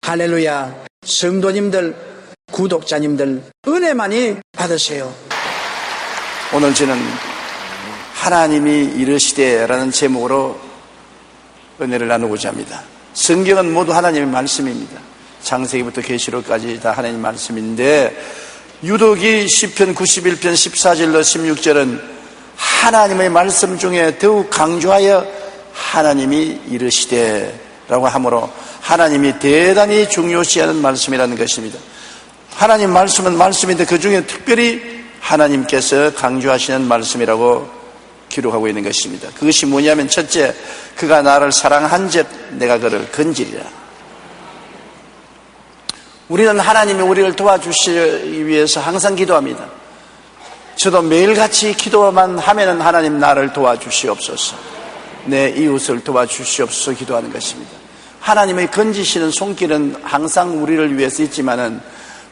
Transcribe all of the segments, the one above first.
할렐루야. 성도님들, 구독자님들 은혜 많이 받으세요. 오늘 저는 하나님이 이르시되라는 제목으로 은혜를 나누고자 합니다. 성경은 모두 하나님의 말씀입니다. 창세기부터 계시록까지 다 하나님의 말씀인데, 유독이 시편 91편 14절로 16절은 하나님의 말씀 중에 더욱 강조하여 하나님이 이르시되라고 하므로 하나님이 대단히 중요시하는 말씀이라는 것입니다. 하나님 말씀은 말씀인데 그 중에 특별히 하나님께서 강조하시는 말씀이라고 기록하고 있는 것입니다. 그것이 뭐냐면, 첫째, 그가 나를 사랑한즉 내가 그를 건지리라. 우리는 하나님이 우리를 도와주시기 위해서 항상 기도합니다. 저도 매일같이 기도만 하면은 하나님 나를 도와주시옵소서, 내 이웃을 도와주시옵소서 기도하는 것입니다. 하나님의 건지시는 손길은 항상 우리를 위해서 있지만은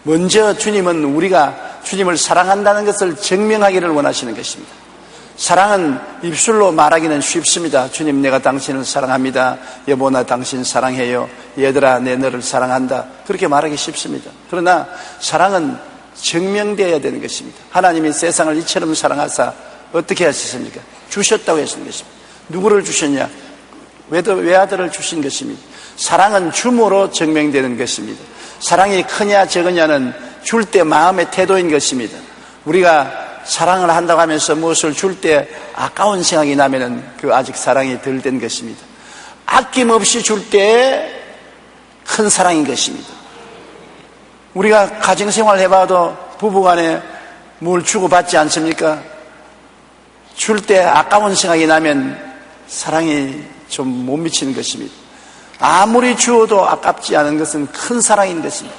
먼저 주님은 우리가 주님을 사랑한다는 것을 증명하기를 원하시는 것입니다. 사랑은 입술로 말하기는 쉽습니다. 주님, 내가 당신을 사랑합니다. 여보, 나 당신 사랑해요. 얘들아, 내 너를 사랑한다. 그렇게 말하기 쉽습니다. 그러나 사랑은 증명되어야 되는 것입니다. 하나님이 세상을 이처럼 사랑하사 어떻게 하셨습니까? 주셨다고 하시는 것입니다. 누구를 주셨냐? 외아들을 주신 것입니다. 사랑은 줌으로 증명되는 것입니다. 사랑이 크냐 적으냐는 줄 때 마음의 태도인 것입니다. 우리가 사랑을 한다고 하면서 무엇을 줄 때 아까운 생각이 나면은 그 아직 사랑이 덜 된 것입니다. 아낌없이 줄 때 큰 사랑인 것입니다. 우리가 가정생활 해봐도 부부간에 뭘 주고받지 않습니까? 줄 때 아까운 생각이 나면 사랑이 좀 못 미치는 것입니다. 아무리 주어도 아깝지 않은 것은 큰 사랑인 것입니다.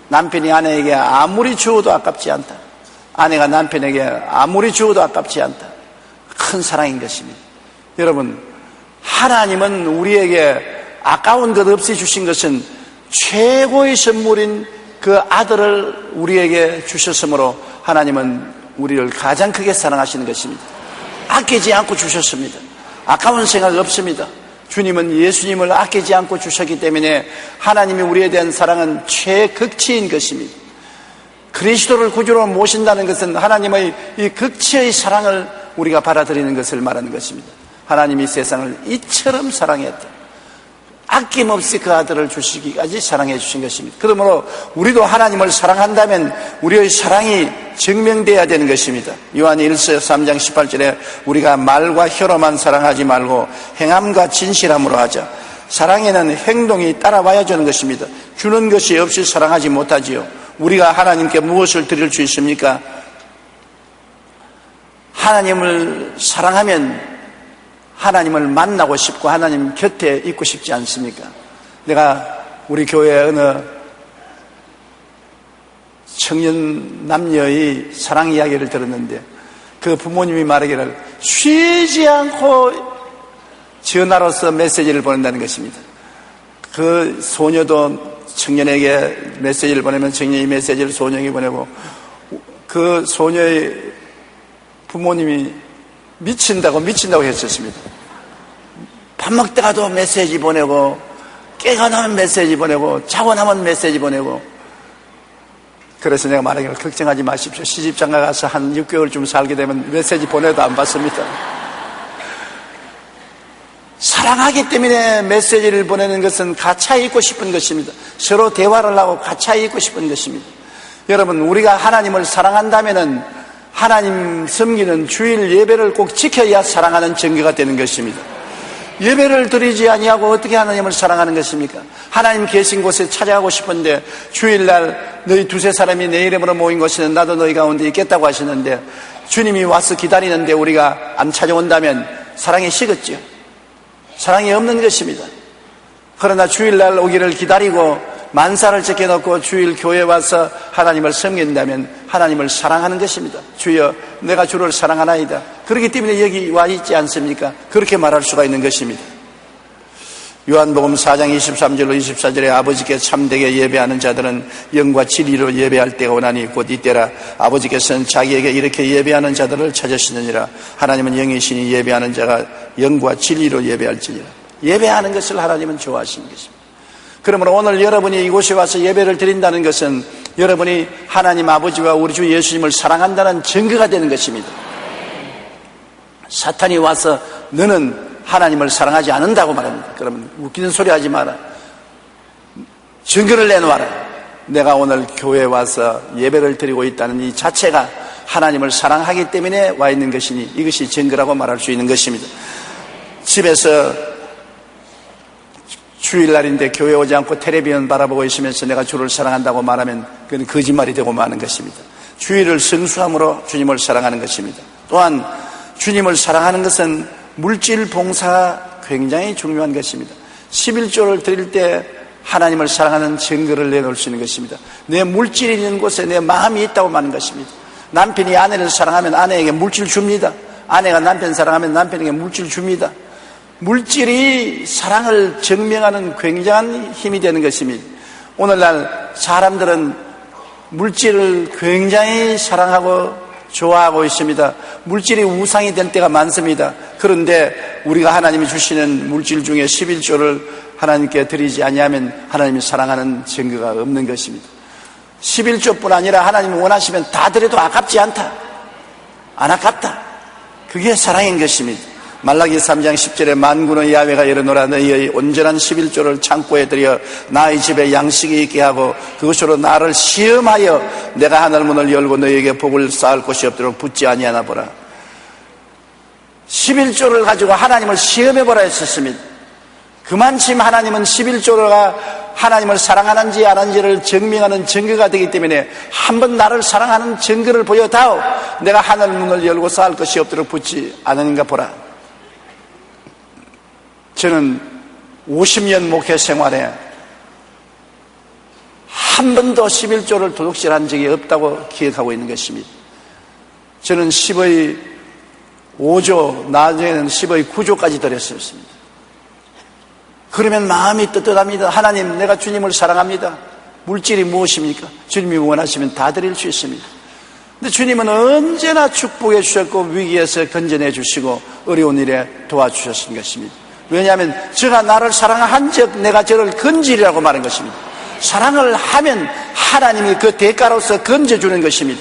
남편이 아내에게 아무리 주어도 아깝지 않다, 아내가 남편에게 아무리 주어도 아깝지 않다, 큰 사랑인 것입니다. 여러분, 하나님은 우리에게 아까운 것 없이 주신 것은 최고의 선물인 그 아들을 우리에게 주셨으므로 하나님은 우리를 가장 크게 사랑하시는 것입니다. 아끼지 않고 주셨습니다. 아까운 생각 없습니다. 주님은 예수님을 아끼지 않고 주셨기 때문에 하나님이 우리에 대한 사랑은 최극치인 것입니다. 그리스도를 구주로 모신다는 것은 하나님의 이 극치의 사랑을 우리가 받아들이는 것을 말하는 것입니다. 하나님이 세상을 이처럼 사랑했다. 아낌없이 그 아들을 주시기까지 사랑해 주신 것입니다. 그러므로 우리도 하나님을 사랑한다면 우리의 사랑이 증명되어야 되는 것입니다. 요한 1서 3장 18절에 우리가 말과 혀로만 사랑하지 말고 행함과 진실함으로 하자. 사랑에는 행동이 따라와야 되는 것입니다. 주는 것이 없이 사랑하지 못하지요. 우리가 하나님께 무엇을 드릴 수 있습니까? 하나님을 사랑하면 하나님을 만나고 싶고 하나님 곁에 있고 싶지 않습니까? 내가 우리 교회 어느 청년 남녀의 사랑 이야기를 들었는데, 그 부모님이 말하기를 쉬지 않고 전화로서 메시지를 보낸다는 것입니다. 그 소녀도 청년에게 메시지를 보내면 청년이 메시지를 소녀에게 보내고, 그 소녀의 부모님이 미친다고 했었습니다. 밥 먹다가도 메시지 보내고, 깨가 나면 메시지 보내고, 자고 나면 메시지 보내고. 그래서 내가 말하기를 걱정하지 마십시오. 시집장가 가서 한 6개월쯤 살게 되면 메시지 보내도 안 받습니다. 사랑하기 때문에 메시지를 보내는 것은 가차에 있고 싶은 것입니다. 서로 대화를 하고 가차에 있고 싶은 것입니다. 여러분, 우리가 하나님을 사랑한다면은 하나님 섬기는 주일 예배를 꼭 지켜야 사랑하는 증거가 되는 것입니다. 예배를 드리지 아니하고 어떻게 하나님을 사랑하는 것입니까? 하나님 계신 곳에 찾아가고 싶은데 주일날 너희 두세 사람이 내 이름으로 모인 곳에는 나도 너희 가운데 있겠다고 하시는데, 주님이 와서 기다리는데 우리가 안 찾아온다면 사랑이 식었죠. 사랑이 없는 것입니다. 그러나 주일날 오기를 기다리고 만사를 제껴놓고 주일 교회에 와서 하나님을 섬긴다면 하나님을 사랑하는 것입니다. 주여, 내가 주를 사랑하나이다. 그렇기 때문에 여기 와 있지 않습니까? 그렇게 말할 수가 있는 것입니다. 요한복음 4장 23절로 24절에 아버지께 참되게 예배하는 자들은 영과 진리로 예배할 때가 오나니 곧 이때라. 아버지께서는 자기에게 이렇게 예배하는 자들을 찾으시느니라. 하나님은 영이시니 예배하는 자가 영과 진리로 예배할지니라. 예배하는 것을 하나님은 좋아하시는 것입니다. 그러므로 오늘 여러분이 이곳에 와서 예배를 드린다는 것은 여러분이 하나님 아버지와 우리 주 예수님을 사랑한다는 증거가 되는 것입니다. 사탄이 와서 너는 하나님을 사랑하지 않는다고 말합니다. 그러면 웃기는 소리 하지 마라. 증거를 내놓아라. 내가 오늘 교회에 와서 예배를 드리고 있다는 이 자체가 하나님을 사랑하기 때문에 와 있는 것이니 이것이 증거라고 말할 수 있는 것입니다. 집에서 주일날인데 교회 오지 않고 텔레비전 바라보고 있으면서 내가 주를 사랑한다고 말하면 그건 거짓말이 되고 마는 것입니다. 주일을 성수함으로 주님을 사랑하는 것입니다. 또한 주님을 사랑하는 것은 물질 봉사가 굉장히 중요한 것입니다. 11조를 드릴 때 하나님을 사랑하는 증거를 내놓을 수 있는 것입니다. 내 물질이 있는 곳에 내 마음이 있다고 말하는 것입니다. 남편이 아내를 사랑하면 아내에게 물질 줍니다. 아내가 남편 사랑하면 남편에게 물질 줍니다. 물질이 사랑을 증명하는 굉장한 힘이 되는 것입니다. 오늘날 사람들은 물질을 굉장히 사랑하고 좋아하고 있습니다. 물질이 우상이 될 때가 많습니다. 그런데 우리가 하나님이 주시는 물질 중에 11조를 하나님께 드리지 아니하면 하나님이 사랑하는 증거가 없는 것입니다. 11조뿐 아니라 하나님이 원하시면 다 드려도 아깝지 않다. 안 아깝다. 그게 사랑인 것입니다. 말라기 3장 10절에 만군의 야훼가 이르노라 너희의 온전한 11조를 창고에 들여 나의 집에 양식이 있게 하고 그것으로 나를 시험하여 내가 하늘 문을 열고 너희에게 복을 쌓을 곳이 없도록 붙지 아니하나 보라. 11조를 가지고 하나님을 시험해보라 했었습니다. 그만큼 하나님은 11조가 하나님을 사랑하는지 안 하는지를 증명하는 증거가 되기 때문에 한번 나를 사랑하는 증거를 보여다오. 내가 하늘 문을 열고 쌓을 것이 없도록 붙지 않으는가 보라. 저는 50년 목회 생활에 한 번도 11조를 도둑질한 적이 없다고 기억하고 있는 것입니다. 저는 10의 5조, 나중에는 10의 9조까지 드렸습니다. 그러면 마음이 떳떳합니다. 하나님, 내가 주님을 사랑합니다. 물질이 무엇입니까? 주님이 원하시면 다 드릴 수 있습니다. 근데 주님은 언제나 축복해 주셨고 위기에서 건져내 주시고 어려운 일에 도와주셨던 것입니다. 왜냐하면 저가 나를 사랑한 적 내가 저를 건지리라고 말한 것입니다. 사랑을 하면 하나님이 그 대가로서 건져주는 것입니다.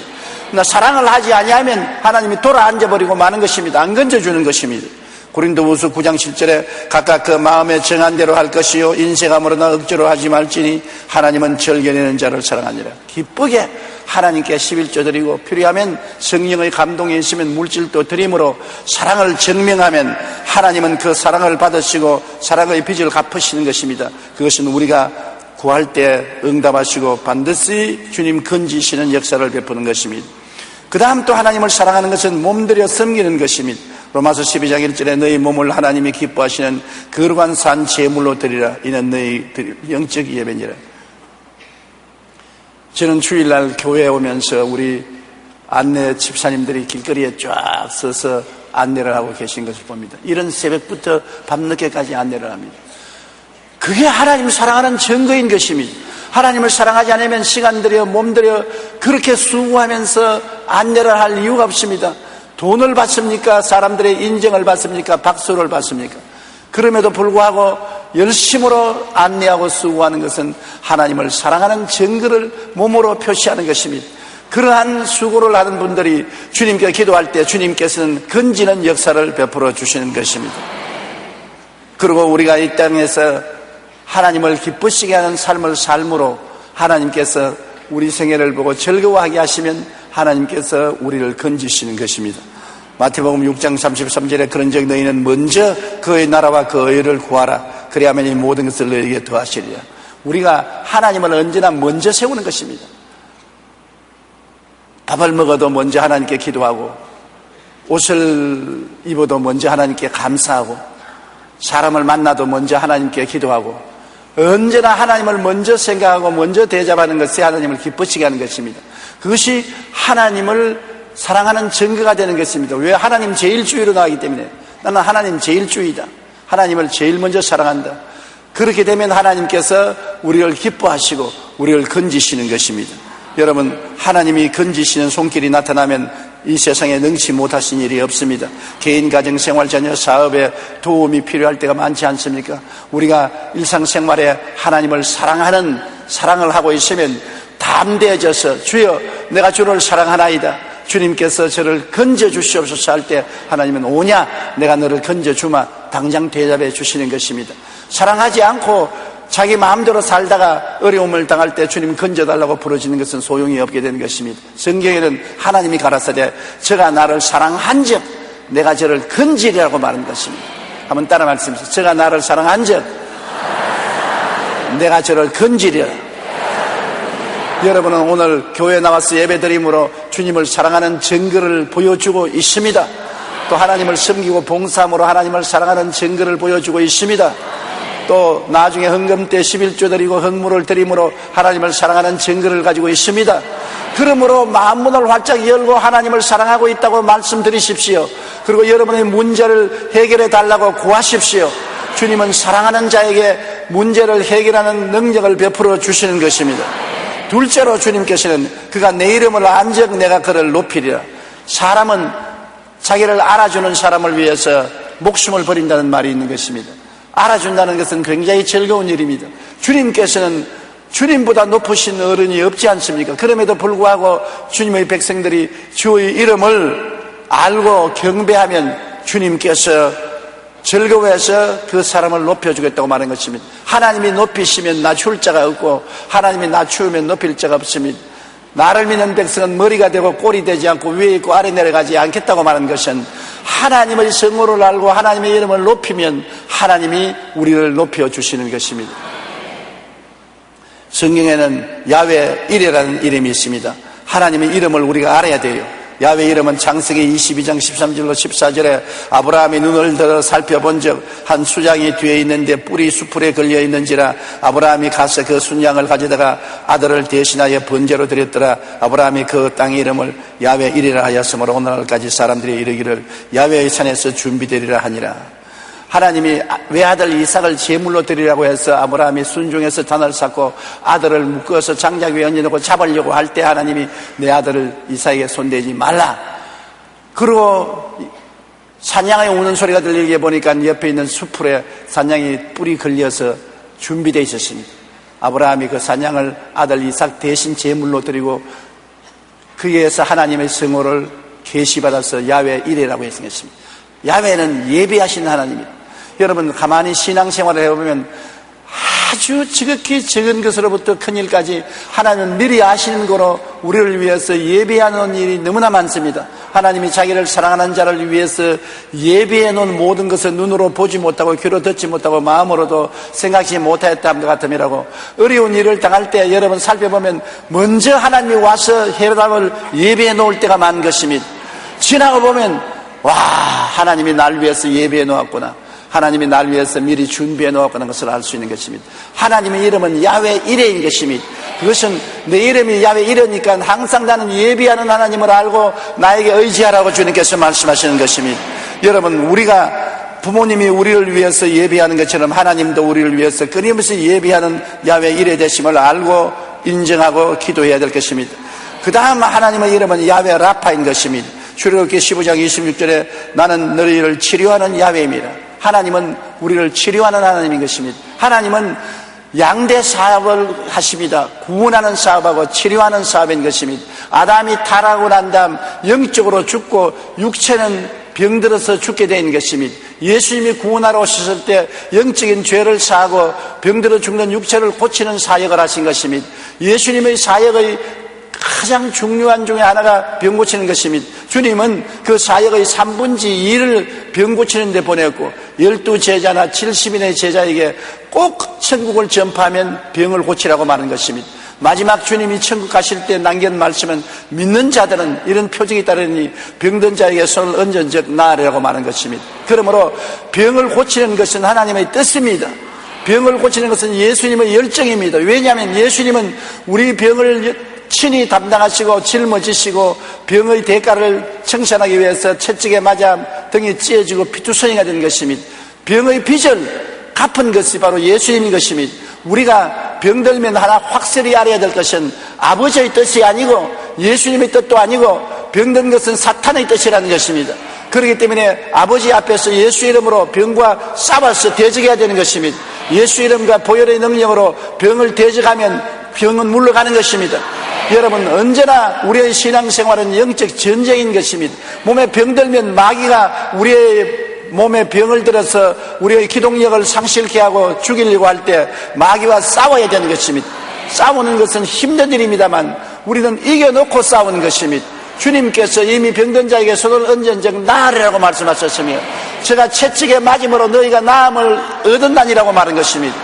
나 사랑을 하지 아니하면 하나님이 돌아앉아버리고 마는 것입니다. 안 건져주는 것입니다. 고린도후서 9장 7절에 각각 그 마음에 정한 대로 할 것이요 인색함으로나 억지로 하지 말지니 하나님은 절개내는 자를 사랑하니라. 기쁘게 하나님께 11조 드리고 필요하면 성령의 감동이 있으면 물질도 드림으로 사랑을 증명하면 하나님은 그 사랑을 받으시고 사랑의 빚을 갚으시는 것입니다. 그것은 우리가 구할 때 응답하시고 반드시 주님 건지시는 역사를 베푸는 것입니다. 그 다음 또 하나님을 사랑하는 것은 몸들여 섬기는 것입니다. 로마서 12장 1절에 너희 몸을 하나님이 기뻐하시는 거룩한 산 제물로 드리라. 이는 너희 영적 예배니라. 저는 주일날 교회에 오면서 우리 안내 집사님들이 길거리에 쫙 서서 안내를 하고 계신 것을 봅니다. 이런 새벽부터 밤늦게까지 안내를 합니다. 그게 하나님을 사랑하는 증거인 것입니다. 하나님을 사랑하지 않으면 시간 들여 몸 들여 그렇게 수고하면서 안내를 할 이유가 없습니다. 돈을 받습니까? 사람들의 인정을 받습니까? 박수를 받습니까? 그럼에도 불구하고 열심으로 안내하고 수고하는 것은 하나님을 사랑하는 증거를 몸으로 표시하는 것입니다. 그러한 수고를 하는 분들이 주님께 기도할 때 주님께서는 건지는 역사를 베풀어 주시는 것입니다. 그리고 우리가 이 땅에서 하나님을 기쁘시게 하는 삶을 삶으로 하나님께서 우리 생애를 보고 즐거워하게 하시면 하나님께서 우리를 건지시는 것입니다. 마태복음 6장 33절에 그런즉 너희는 먼저 그의 나라와 그 의를 구하라. 그리하면 이 모든 것을 너희에게 더하시리라. 우리가 하나님을 언제나 먼저 세우는 것입니다. 밥을 먹어도 먼저 하나님께 기도하고 옷을 입어도 먼저 하나님께 감사하고 사람을 만나도 먼저 하나님께 기도하고 언제나 하나님을 먼저 생각하고 먼저 대접하는 것이 하나님을 기쁘시게 하는 것입니다. 그것이 하나님을 사랑하는 증거가 되는 것입니다. 왜? 하나님 제일주의로 나가기 때문에 나는 하나님 제일주의다. 하나님을 제일 먼저 사랑한다. 그렇게 되면 하나님께서 우리를 기뻐하시고 우리를 건지시는 것입니다. 여러분, 하나님이 건지시는 손길이 나타나면 이 세상에 능치 못하신 일이 없습니다. 개인, 가정, 생활, 자녀, 사업에 도움이 필요할 때가 많지 않습니까? 우리가 일상생활에 하나님을 사랑을 하고 있으면 담대해져서 주여 내가 주를 사랑하나이다, 주님께서 저를 건져주시옵소서 할 때 하나님은 오냐, 내가 너를 건져주마, 당장 대답해 주시는 것입니다. 사랑하지 않고 자기 마음대로 살다가 어려움을 당할 때 주님 건져달라고 부르짖는 것은 소용이 없게 되는 것입니다. 성경에는 하나님이 가라사대 저가 나를 사랑한 적 내가 저를 건지리라고 말한 것입니다. 한번 따라 말씀하세요. 저가 나를 사랑한 적 내가 저를 건지리라. 여러분은 오늘 교회에 나와서 예배드림으로 주님을 사랑하는 증거를 보여주고 있습니다. 또 하나님을 섬기고 봉사함으로 하나님을 사랑하는 증거를 보여주고 있습니다. 또 나중에 헌금 때 11조 드리고 헌물을 드림으로 하나님을 사랑하는 증거를 가지고 있습니다. 그러므로 마음문을 활짝 열고 하나님을 사랑하고 있다고 말씀드리십시오. 그리고 여러분의 문제를 해결해 달라고 구하십시오. 주님은 사랑하는 자에게 문제를 해결하는 능력을 베풀어 주시는 것입니다. 둘째로 주님께서는 그가 내 이름을 안적 내가 그를 높이리라. 사람은 자기를 알아주는 사람을 위해서 목숨을 버린다는 말이 있는 것입니다. 알아준다는 것은 굉장히 즐거운 일입니다. 주님께서는 주님보다 높으신 어른이 없지 않습니까? 그럼에도 불구하고 주님의 백성들이 주의 이름을 알고 경배하면 주님께서 즐거워해서 그 사람을 높여주겠다고 말한 것입니다. 하나님이 높이시면 낮출 자가 없고 하나님이 낮추면 높일 자가 없습니다. 나를 믿는 백성은 머리가 되고 꼴이 되지 않고 위에 있고 아래 내려가지 않겠다고 말한 것은 하나님의 성호를 알고 하나님의 이름을 높이면 하나님이 우리를 높여주시는 것입니다. 성경에는 야훼 이레라는 이름이 있습니다. 하나님의 이름을 우리가 알아야 돼요. 야훼 이름은 창세기 22장 13절로 14절에 아브라함이 눈을 들어 살펴본 적 한 수양이 뒤에 있는데 뿔이 수풀에 걸려 있는지라 아브라함이 가서 그 순양을 가져다가 아들을 대신하여 번제로 드렸더라. 아브라함이 그 땅의 이름을 야훼 이레라 하였으므로 오늘날까지 사람들이 이르기를 야훼의 산에서 준비되리라 하니라. 하나님이 외아들 이삭을 제물로 드리라고 해서 아브라함이 순종해서 단을 쌓고 아들을 묶어서 장작 위에 얹어놓고 잡으려고 할 때 하나님이 내 아들을 이삭에게 손대지 말라. 그리고 사냥이 우는 소리가 들리게 보니까 옆에 있는 수풀에 사냥이 뿔이 걸려서 준비되어 있었습니다. 아브라함이 그 사냥을 아들 이삭 대신 제물로 드리고 그에 의해서 하나님의 성호를 계시받아서 야훼 이레라고 했습니다. 야훼는 예비하신 하나님입니다. 여러분 가만히 신앙생활을 해보면 아주 지극히 적은 것으로부터 큰 일까지 하나님은 미리 아시는 거로 우리를 위해서 예비하는 일이 너무나 많습니다. 하나님이 자기를 사랑하는 자를 위해서 예비해 놓은 모든 것을 눈으로 보지 못하고 귀로 듣지 못하고 마음으로도 생각지 못하였다 함과 같음이라고. 어려운 일을 당할 때 여러분 살펴보면 먼저 하나님이 와서 해답을 예비해 놓을 때가 많은 것입니다. 지나고 보면 와, 하나님이 날 위해서 예비해 놓았구나, 하나님이 날 위해서 미리 준비해 놓았구나 것을 알 수 있는 것입니다. 하나님의 이름은 야훼 이레인 것입니다. 그것은 내 이름이 야훼 이레니까 항상 나는 예비하는 하나님을 알고 나에게 의지하라고 주님께서 말씀하시는 것입니다. 여러분 우리가 부모님이 우리를 위해서 예비하는 것처럼 하나님도 우리를 위해서 끊임없이 예비하는 야훼 이레 되심을 알고 인정하고 기도해야 될 것입니다. 그 다음 하나님의 이름은 야훼 라파인 것입니다. 출애굽기 15장 26절에 나는 너희를 치료하는 야훼입니다. 하나님은 우리를 치료하는 하나님인 것입니다. 하나님은 양대 사업을 하십니다. 구원하는 사업하고 치료하는 사업인 것입니다. 아담이 타락하고 난 다음 영적으로 죽고 육체는 병들어서 죽게 된 것입니다. 예수님이 구원하러 오셨을 때 영적인 죄를 사하고 병들어 죽는 육체를 고치는 사역을 하신 것입니다. 예수님의 사역의 가장 중요한 중에 하나가 병 고치는 것입니다. 주님은 그 사역의 3분의 2를 병 고치는 데 보냈고 12제자나 70인의 제자에게 꼭 천국을 전파하면 병을 고치라고 말한 것입니다. 마지막 주님이 천국 가실 때 남긴 말씀은 믿는 자들은 이런 표적이 따르니 병든 자에게 손을 얹은 적 나으리라고 말한 것입니다. 그러므로 병을 고치는 것은 하나님의 뜻입니다. 병을 고치는 것은 예수님의 열정입니다. 왜냐하면 예수님은 우리 병을 친히 담당하시고 짊어지시고 병의 대가를 청산하기 위해서 채찍에 맞아 등이 찢어지고 피투성이가 된 것입니다. 병의 빚을 갚은 것이 바로 예수님인 것입니다. 우리가 병들면 하나 확실히 알아야 될 것은 아버지의 뜻이 아니고 예수님의 뜻도 아니고 병든 것은 사탄의 뜻이라는 것입니다. 그렇기 때문에 아버지 앞에서 예수 이름으로 병과 싸워서 대적해야 되는 것입니다. 예수 이름과 보혈의 능력으로 병을 대적하면 병은 물러가는 것입니다. 여러분, 언제나 우리의 신앙생활은 영적 전쟁인 것입니다. 몸에 병들면 마귀가 우리의 몸에 병을 들어서 우리의 기동력을 상실케 하고 죽이려고 할 때 마귀와 싸워야 되는 것입니다. 싸우는 것은 힘든 일입니다만 우리는 이겨놓고 싸우는 것입니다. 주님께서 이미 병든 자에게 손을 얹은즉 나으리라고 말씀하셨으며 제가 채찍에 맞음으로 너희가 나음을 얻었나니라고 말한 것입니다.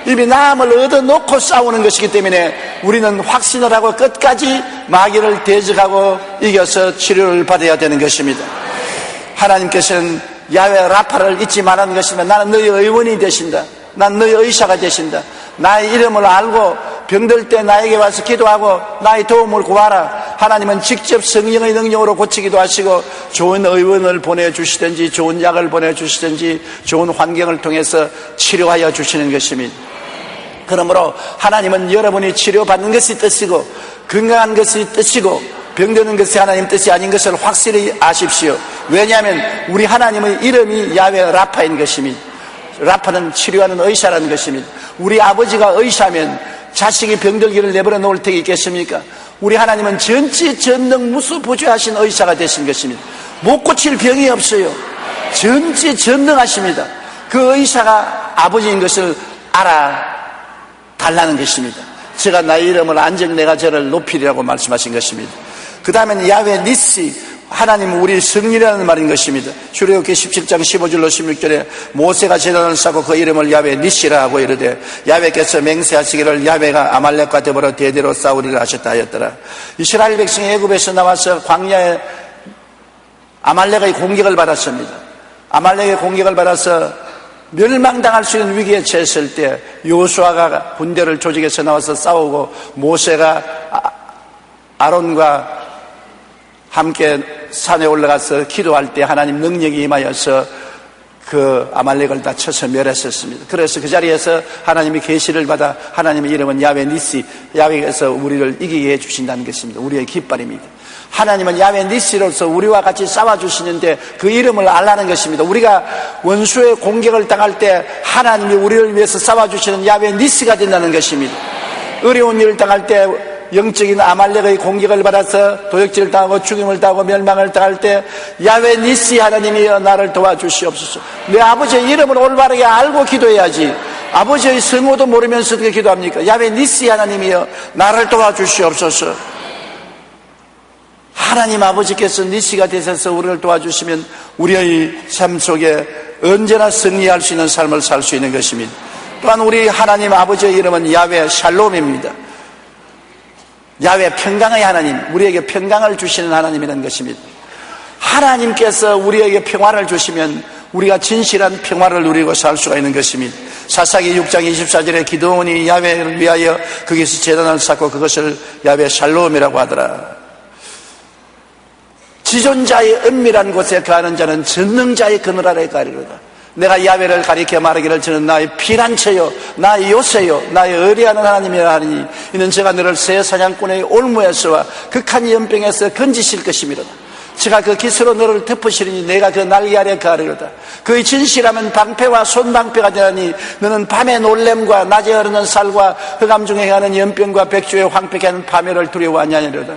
이미 나음을 얻어놓고 싸우는 것이기 때문에 우리는 확신을 하고 끝까지 마귀를 대적하고 이겨서 치료를 받아야 되는 것입니다. 하나님께서는 야훼 라파를 잊지 말라는 것이면 나는 너희 의원이 되신다. 난 너희 의사가 되신다. 나의 이름을 알고 병들 때 나에게 와서 기도하고 나의 도움을 구하라. 하나님은 직접 성령의 능력으로 고치기도 하시고 좋은 의원을 보내주시든지 좋은 약을 보내주시든지 좋은 환경을 통해서 치료하여 주시는 것입니다. 그러므로 하나님은 여러분이 치료받는 것이 뜻이고 건강한 것이 뜻이고 병드는 것이 하나님 뜻이 아닌 것을 확실히 아십시오. 왜냐하면 우리 하나님의 이름이 야훼 라파인 것입니다. 라파는 치료하는 의사라는 것입니다. 우리 아버지가 의사면 자식이 병들기를 내버려 놓을 테기 있겠습니까? 우리 하나님은 전지전능 무수부주하신 의사가 되신 것입니다. 못 고칠 병이 없어요. 전지전능하십니다. 그 의사가 아버지인 것을 알아달라는 것입니다. 제가 나의 이름을 안정 내가 저를 높이리라고 말씀하신 것입니다. 그 다음에는 야훼 니시, 하나님은 우리 승리라는 말인 것입니다. 출애굽기 17장 15절로 16절에 모세가 제단을 쌓고 그 이름을 야훼 니시라 하고 이르되 야훼께서 맹세하시기를 야훼가 아말렉과 더불어 대대로 싸우리라 하셨다 하였더라. 이스라엘 백성이 애굽에서 나와서 광야에 아말렉의 공격을 받았습니다. 아말렉의 공격을 받아서 멸망당할 수 있는 위기에 처했을 때 여호수아가 군대를 조직해서 나와서 싸우고 모세가 아론과 함께 산에 올라가서 기도할 때 하나님 능력이 임하여서 그 아말렉을 다 쳐서 멸했었습니다. 그래서 그 자리에서 하나님이 계시를 받아 하나님의 이름은 야훼 니시, 야훼에서 우리를 이기게 해주신다는 것입니다. 우리의 깃발입니다. 하나님은 야훼 니시로서 우리와 같이 싸워주시는데 그 이름을 알라는 것입니다. 우리가 원수의 공격을 당할 때 하나님이 우리를 위해서 싸워주시는 야훼 니시가 된다는 것입니다. 어려운 일을 당할 때 영적인 아말렉의 공격을 받아서 도역질을 당하고 죽임을 당하고 멸망을 당할 때 야훼 니시 하나님이여 나를 도와주시옵소서. 내 아버지의 이름을 올바르게 알고 기도해야지. 아버지의 성호도 모르면서 어떻게 기도합니까? 야훼 니시 하나님이여 나를 도와주시옵소서. 하나님 아버지께서 니시가 되셔서 우리를 도와주시면 우리의 삶 속에 언제나 승리할 수 있는 삶을 살 수 있는 것입니다. 또한 우리 하나님 아버지의 이름은 야훼 샬롬입니다. 야훼 평강의 하나님, 우리에게 평강을 주시는 하나님이라는 것입니다. 하나님께서 우리에게 평화를 주시면 우리가 진실한 평화를 누리고 살 수가 있는 것입니다. 사사기 6장 24절에 기드온이 야훼를 위하여 거기서 제단을 쌓고 그것을 야훼 샬롬이라고 하더라. 지존자의 은밀한 곳에 거하는 자는 전능자의 그늘 아래에 가리로다. 내가 야훼를 가리켜 말하기를 저는 나의 피난처요 나의 요새요 나의 의리하는 하나님이라 하니 이는 제가 너를 새 사냥꾼의 올무에서와 극한 연병에서 건지실 것이미로다. 제가 그 기스로 너를 덮으시리니 내가 그 날개 아래 거하리로다. 그의 진실하면 방패와 손방패가 되나니 너는 밤의 놀램과 낮에 흐르는 살과 흑암 중에 행하는 연병과 백조의 황폐케 하는 파멸을 두려워하지 아니하리로다.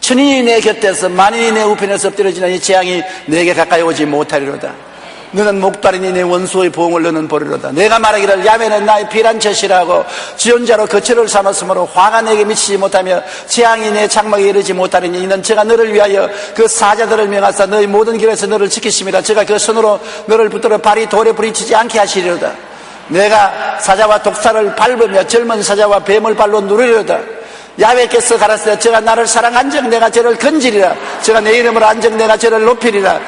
천인이 내 곁에서 만인이 내 우편에서 엎드려지나니 재앙이 내게 가까이 오지 못하리로다. 너는 목다리니 내 원수의 보응을 너는 보리로다. 내가 말하기를 야훼는 나의 피난처시라고 지존자로 거처를 삼았으므로 화가 내게 미치지 못하며 재앙이 내 장막에 이르지 못하리니 이는 제가 너를 위하여 그 사자들을 명하사 너의 모든 길에서 너를 지키심이라. 제가 그 손으로 너를 붙들어 발이 돌에 부딪히지 않게 하시리로다. 내가 사자와 독사를 밟으며 젊은 사자와 뱀을 발로 누르리로다. 야훼께서 가라사대 제가 나를 사랑한즉 내가 저를 건지리라. 제가 내 이름을 안즉 내가 저를 높이리라.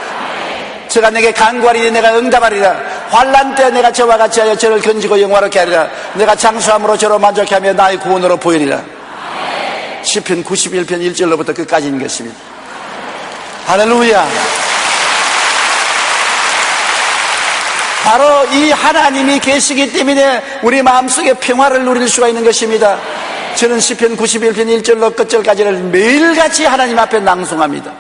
제가 내게 간구하리니 내가 응답하리라. 환난 때 내가 저와 같이 하여 저를 건지고 영화롭게 하리라. 내가 장수함으로 저로 만족케 하며 나의 구원으로 보이리라. 시편 91편 1절로부터 끝까지인 것입니다. 할렐루야. 바로 이 하나님이 계시기 때문에 우리 마음속에 평화를 누릴 수가 있는 것입니다. 저는 시편 91편 1절로 끝절까지를 매일같이 하나님 앞에 낭송합니다.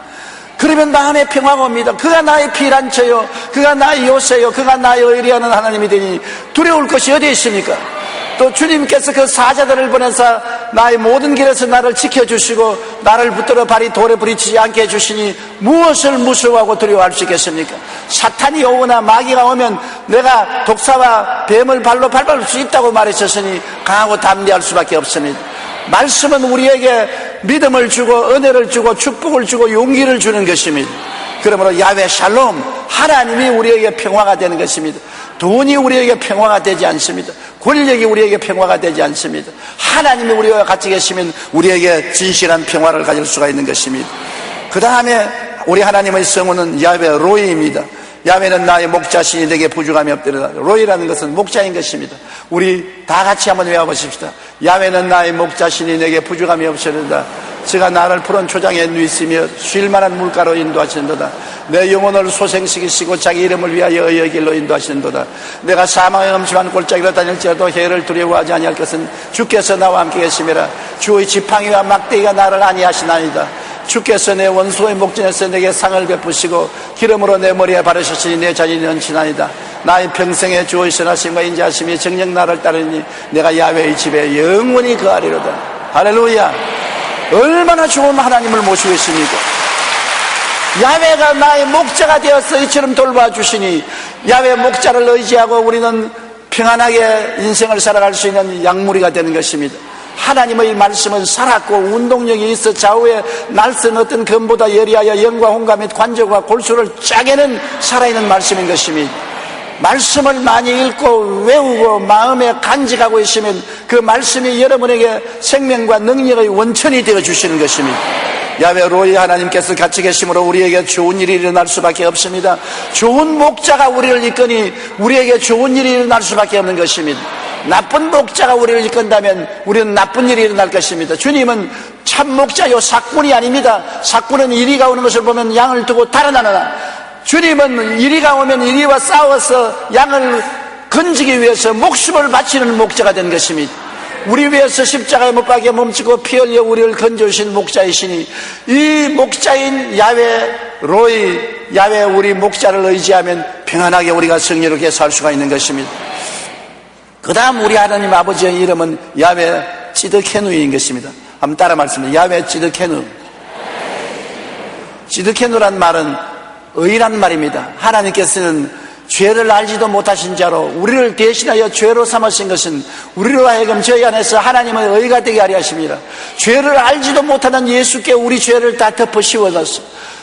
그러면 마음에 평화가 옵니다. 그가 나의 피난처요, 그가 나의 요새요, 그가 나의 의리하는 하나님이 되니 두려울 것이 어디에 있습니까? 또 주님께서 그 사자들을 보내서 나의 모든 길에서 나를 지켜주시고 나를 붙들어 발이 돌에 부딪히지 않게 해주시니 무엇을 무서워하고 두려워할 수 있겠습니까? 사탄이 오거나 마귀가 오면 내가 독사와 뱀을 발로 밟을 수 있다고 말했었으니 강하고 담대할 수밖에 없습니다. 말씀은 우리에게 믿음을 주고 은혜를 주고 축복을 주고 용기를 주는 것입니다. 그러므로 야훼 샬롬, 하나님이 우리에게 평화가 되는 것입니다. 돈이 우리에게 평화가 되지 않습니다. 권력이 우리에게 평화가 되지 않습니다. 하나님이 우리와 같이 계시면 우리에게 진실한 평화를 가질 수가 있는 것입니다. 그 다음에 우리 하나님의 성호는 야훼 로이입니다. 야훼는 나의 목자시니 내게 부족함이 없더라. 로이라는 것은 목자인 것입니다. 우리 다 같이 한번 외워보십시다. 야훼는 나의 목자시니 내게 부족함이 없으리로다. 제가 나를 푸른 초장에 누이시며 쉴만한 물가로 인도하시는도다. 내 영혼을 소생시키시고 자기 이름을 위하여 의의 길로 인도하시는도다. 내가 사망의 음침한 골짜기로 다닐지라도 해를 두려워하지 아니할 것은 주께서 나와 함께 계심이라. 주의 지팡이와 막대기가 나를 안위하시나이다. 주께서 내 원수의 목전에서 내게 상을 베푸시고 기름으로 내 머리에 바르셨으니 내 자신이 넘치나이다. 나의 평생에 주의 선하심과 인자하심이 정녕 나를 따르니 내가 야훼의 집에 영원히 거하리로다. 할렐루야. 얼마나 좋은 하나님을 모시고 있습니까? 야훼가 나의 목자가 되어서 이처럼 돌봐주시니 야훼 목자를 의지하고 우리는 평안하게 인생을 살아갈 수 있는 약물이가 되는 것입니다. 하나님의 말씀은 살았고 운동력이 있어 좌우에 날선 어떤 검보다 예리하여 영과 홍과 및 관절과 골수를 짜게는 살아있는 말씀인 것입니다. 말씀을 많이 읽고 외우고 마음에 간직하고 있으면 그 말씀이 여러분에게 생명과 능력의 원천이 되어 주시는 것입니다. 야훼 로이 하나님께서 같이 계심으로 우리에게 좋은 일이 일어날 수밖에 없습니다. 좋은 목자가 우리를 이끄니 우리에게 좋은 일이 일어날 수밖에 없는 것입니다. 나쁜 목자가 우리를 이끈다면 우리는 나쁜 일이 일어날 것입니다. 주님은 참 목자요 삭군이 아닙니다. 삭군은 이리가 오는 것을 보면 양을 두고 달아나느라, 주님은 이리가 오면 이리와 싸워서 양을 건지기 위해서 목숨을 바치는 목자가 된 것입니다. 우리 위해서 십자가에 못 박혀 몸치고 피 흘려 우리를 건져주신 목자이시니 이 목자인 야훼 로이, 야훼 우리 목자를 의지하면 평안하게 우리가 승리롭게 살 수가 있는 것입니다. 그 다음 우리 하나님 아버지의 이름은 야훼 찌드케누인 것입니다. 한번 따라 말씀해. 야훼 찌드케누. 찌드케누란 말은 의란 말입니다. 하나님께서는 죄를 알지도 못하신 자로 우리를 대신하여 죄로 삼으신 것은 우리로 하여금 저희 안에서 하나님의 의가 되게 하려 하십니다. 죄를 알지도 못하는 예수께 우리 죄를 다 덮어 씌워놨어.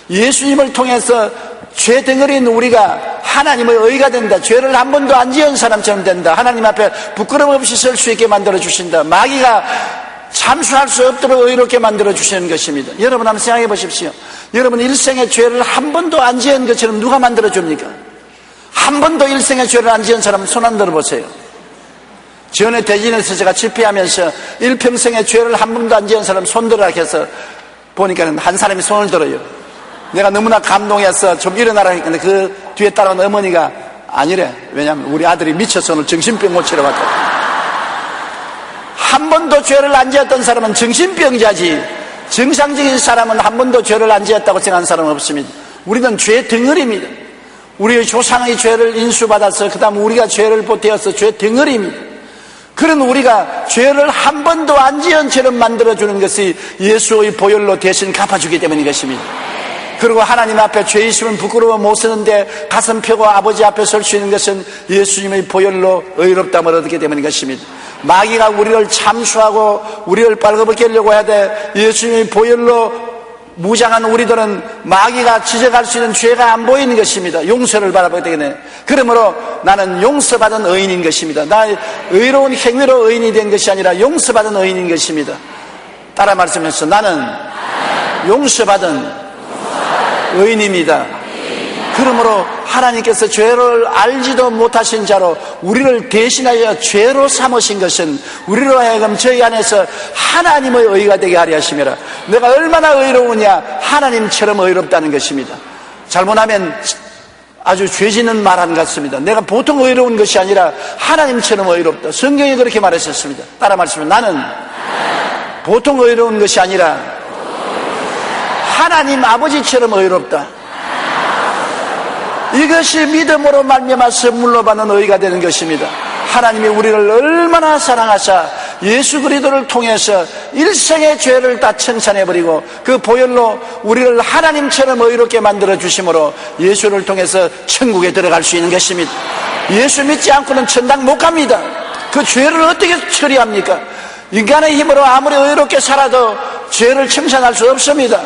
예수님을 통해서 죄 덩어리인 우리가 하나님의 의가 된다. 죄를 한 번도 안 지은 사람처럼 된다. 하나님 앞에 부끄럼 없이 설 수 있게 만들어 주신다. 마귀가 참수할 수 없도록 의롭게 만들어 주시는 것입니다. 여러분 한번 생각해 보십시오. 여러분 일생의 죄를 한 번도 안 지은 것처럼 누가 만들어 줍니까? 한 번도 일생의 죄를 안 지은 사람 손 안 들어보세요. 전에 대진에서 제가 집회하면서 일평생의 죄를 한 번도 안 지은 사람 손 들으라 해서 보니까는 한 사람이 손을 들어요. 내가 너무나 감동해서 좀 일어나라 했는데 그 뒤에 따라온 어머니가 아니래. 왜냐하면 우리 아들이 미쳐서 오늘 정신병 고치러 왔다. 한 번도 죄를 안 지었던 사람은 정신병자지, 정상적인 사람은 한 번도 죄를 안 지었다고 생각하는 사람은 없습니다. 우리는 죄 덩어리입니다. 우리의 조상의 죄를 인수받아서 그 다음 우리가 죄를 보태어서 죄 덩어리입니다. 그런 우리가 죄를 한 번도 안 지은 죄를 만들어주는 것이 예수의 보혈로 대신 갚아주기 때문인 것입니다. 그리고 하나님 앞에 죄 있으면 부끄러워 못 서는데 가슴 펴고 아버지 앞에 설 수 있는 것은 예수님의 보혈로 의롭다함을 얻게 때문인 것입니다. 마귀가 우리를 참수하고 우리를 빨가벗게 하려고 해야 돼. 예수님의 보혈로 무장한 우리들은 마귀가 지적할 수 있는 죄가 안 보이는 것입니다. 용서를 바라보게 되겠네. 그러므로 나는 용서받은 의인인 것입니다. 나의 의로운 행위로 의인이 된 것이 아니라 용서받은 의인인 것입니다. 따라 말씀해서 나는 용서받은 의인입니다. 그러므로 하나님께서 죄를 알지도 못하신 자로 우리를 대신하여 죄로 삼으신 것은 우리로 하여금 저희 안에서 하나님의 의가 되게 하려 하심이라. 내가 얼마나 의로우냐, 하나님처럼 의롭다는 것입니다. 잘못하면 아주 죄짓는 말 안 같습니다. 내가 보통 의로운 것이 아니라 하나님처럼 의롭다. 성경이 그렇게 말했었습니다. 따라 말씀해. 나는 보통 의로운 것이 아니라 하나님 아버지처럼 의롭다. 이것이 믿음으로 말미암아 선물로 받는 의가 되는 것입니다. 하나님이 우리를 얼마나 사랑하사 예수 그리스도를 통해서 일생의 죄를 다 청산해버리고 그 보혈로 우리를 하나님처럼 의롭게 만들어 주심으로 예수를 통해서 천국에 들어갈 수 있는 것입니다. 예수 믿지 않고는 천당 못 갑니다. 그 죄를 어떻게 처리합니까? 인간의 힘으로 아무리 의롭게 살아도 죄를 청산할 수 없습니다.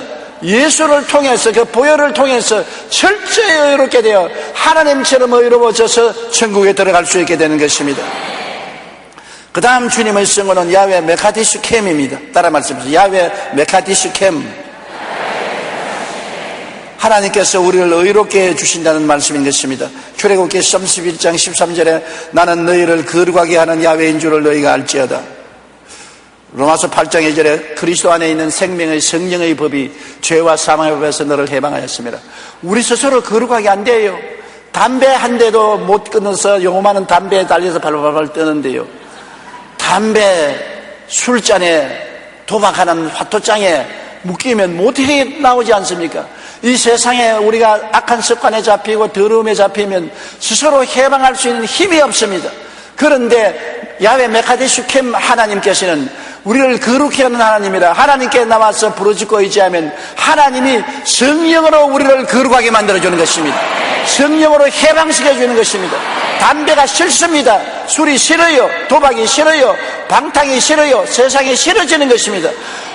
예수를 통해서 그 보혈을 통해서 철저히 의롭게 되어 하나님처럼 의로워져서 천국에 들어갈 수 있게 되는 것입니다. 그 다음 주님의 성호는 야훼 메카디슈 캠입니다. 따라 말씀하세요. 야훼 메카디슈 캠. 하나님께서 우리를 의롭게 해주신다는 말씀인 것입니다. 출애굽기 31장 13절에 나는 너희를 거룩하게 하는 야훼인 줄을 너희가 알지어다. 로마서 8장 2절에 그리스도 안에 있는 생명의 성령의 법이 죄와 사망의 법에서 너를 해방하였습니다. 우리 스스로 거룩하게 안 돼요. 담배 한 대도 못 끊어서 요만한 담배에 달려서 발발발 뜨는데요. 담배, 술잔에 도박하는 화토장에 묶이면 못해 나오지 않습니까? 이 세상에 우리가 악한 습관에 잡히고 더러움에 잡히면 스스로 해방할 수 있는 힘이 없습니다. 그런데 야훼 메카디슈 캠 하나님께서는 우리를 거룩히 하는 하나님이라 하나님께 나와서 부르짖고 의지하면 하나님이 성령으로 우리를 거룩하게 만들어주는 것입니다. 성령으로 해방시켜주는 것입니다. 담배가 싫습니다. 술이 싫어요. 도박이 싫어요. 방탕이 싫어요. 세상이 싫어지는 것입니다.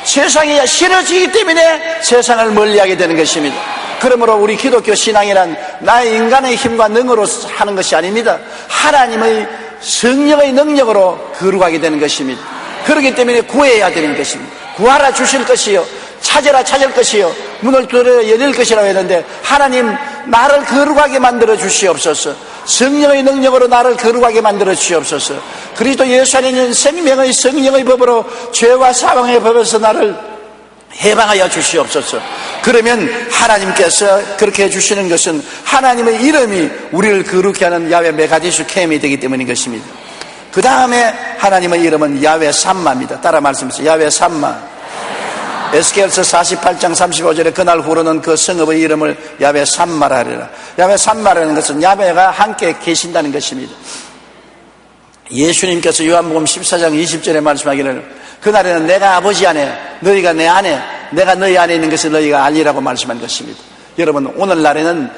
세상이 싫어지기 때문에 세상을 멀리하게 되는 것입니다. 그러므로 우리 기독교 신앙이란 나의 인간의 힘과 능으로 하는 것이 아닙니다. 하나님의 성령의 능력으로 거룩하게 되는 것입니다. 그렇기 때문에 구해야 되는 것입니다. 구하라 주실 것이요 찾으라 찾을 것이요 문을 두드려 열릴 것이라고 했는데 하나님 나를 거룩하게 만들어 주시옵소서. 성령의 능력으로 나를 거룩하게 만들어 주시옵소서. 그리스도 예수 안에 있는 생명의 성령의 법으로 죄와 사망의 법에서 나를 해방하여 주시옵소서. 그러면 하나님께서 그렇게 해주시는 것은 하나님의 이름이 우리를 거룩히 하는 야훼 메카디슈 캠이 되기 때문인 것입니다. 그 다음에 하나님의 이름은 야훼 삼마입니다. 따라 말씀하세요. 야훼 삼마. 에스겔서 48장 35절에 그날 후로는 그 성읍의 이름을 야훼 삼마라 하리라. 야훼 삼마라는 것은 야훼가 함께 계신다는 것입니다. 예수님께서 요한복음 14장 20절에 말씀하기를 그날에는 내가 아버지 안에 너희가 내 안에 내가 너희 안에 있는 것을 너희가 알리라고 말씀한 것입니다. 여러분 오늘날에는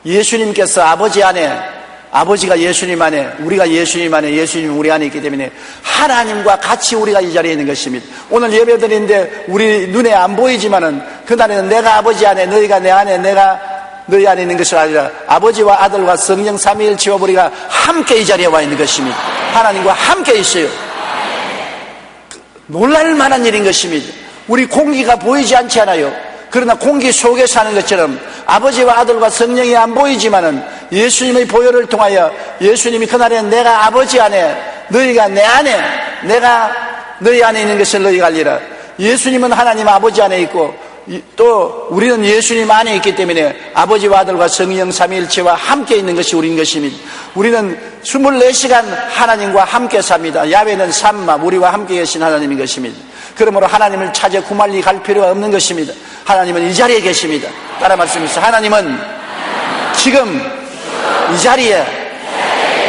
예수님께서 아버지 안에 아버지가 예수님 안에 우리가 예수님 안에 예수님이 우리 안에 있기 때문에 하나님과 같이 우리가 이 자리에 있는 것입니다. 오늘 예배드리는데 우리 눈에 안 보이지만은 그날에는 내가 아버지 안에 너희가 내 안에 내가 너희 안에 있는 것을 아니라 아버지와 아들과 성령 삼위일체와 우리가 함께 이 자리에 와 있는 것입니다. 하나님과 함께 있어요. 놀랄 만한 일인 것입니다. 우리 공기가 보이지 않지 않아요. 그러나 공기 속에 사는 것처럼 아버지와 아들과 성령이 안 보이지만은 예수님의 보혈을 통하여 예수님이 그날에는 내가 아버지 안에 너희가 내 안에 내가 너희 안에 있는 것을 너희가 알리라. 예수님은 하나님 아버지 안에 있고 또 우리는 예수님 안에 있기 때문에 아버지와 아들과 성령 삼위일체와 함께 있는 것이 우리인 것입니다. 우리는 24시간 하나님과 함께 삽니다. 야훼는 삼마 우리와 함께 계신 하나님인 것입니다. 그러므로 하나님을 찾아 구말리 갈 필요가 없는 것입니다. 하나님은 이 자리에 계십니다. 따라 말씀하세요. 하나님은 지금 이 자리에